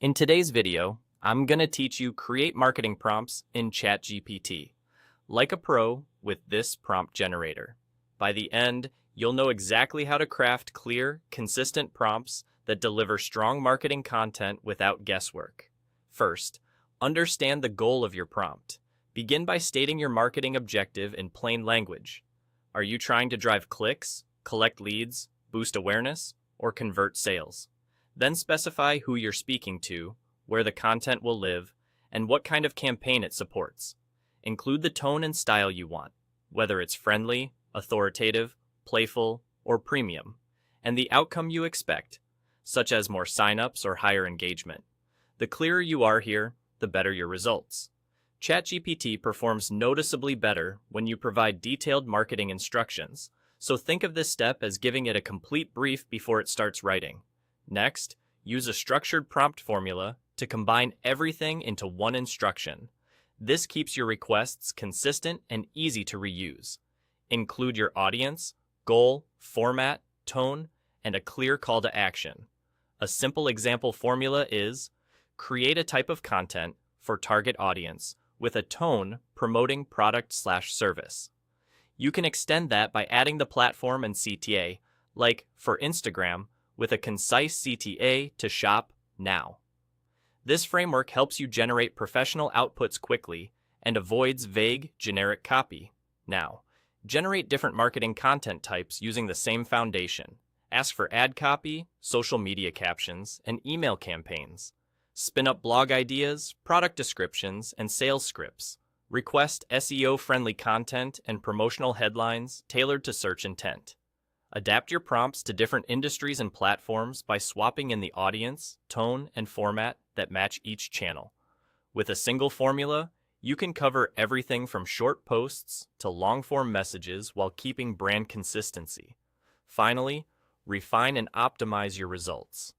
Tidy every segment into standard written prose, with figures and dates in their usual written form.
In today's video, I'm going to teach you create marketing prompts in ChatGPT, like a pro with this prompt generator. By the end, you'll know exactly how to craft clear, consistent prompts that deliver strong marketing content without guesswork. First, understand the goal of your prompt. Begin by stating your marketing objective in plain language. Are you trying to drive clicks, collect leads, boost awareness, or convert sales? Then specify who you're speaking to, where the content will live, and what kind of campaign it supports. Include the tone and style you want, whether it's friendly, authoritative, playful, or premium, and the outcome you expect, such as more signups or higher engagement. The clearer you are here, the better your results. ChatGPT performs noticeably better when you provide detailed marketing instructions, so think of this step as giving it a complete brief before it starts writing. Next, use a structured prompt formula to combine everything into one instruction. This keeps your requests consistent and easy to reuse. Include your audience, goal, format, tone, and a clear call to action. A simple example formula is: create a type of content for target audience with a tone promoting product/service. You can extend that by adding the platform and CTA, like for Instagram, with a concise CTA to shop now. This framework helps you generate professional outputs quickly and avoids vague, generic copy. Now, generate different marketing content types using the same foundation. Ask for ad copy, social media captions, and email campaigns. Spin up blog ideas, product descriptions, and sales scripts. Request SEO-friendly content and promotional headlines tailored to search intent. Adapt your prompts to different industries and platforms by swapping in the audience, tone, and format that match each channel. With a single formula, you can cover everything from short posts to long-form messages while keeping brand consistency. Finally, refine and optimize your results.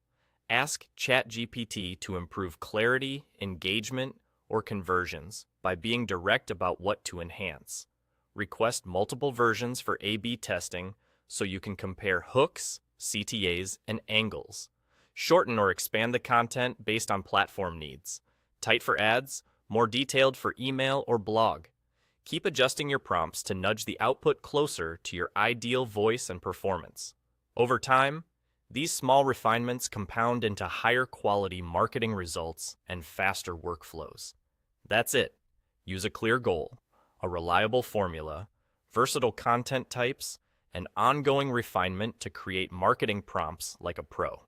Ask ChatGPT to improve clarity, engagement, or conversions by being direct about what to enhance. Request multiple versions for A/B testing so you can compare hooks, CTAs, and angles. Shorten or expand the content based on platform needs. Tight for ads, more detailed for email or blog. Keep adjusting your prompts to nudge the output closer to your ideal voice and performance. Over time, these small refinements compound into higher quality marketing results and faster workflows. That's it. Use a clear goal, a reliable formula, versatile content types, and ongoing refinement to create marketing prompts like a pro.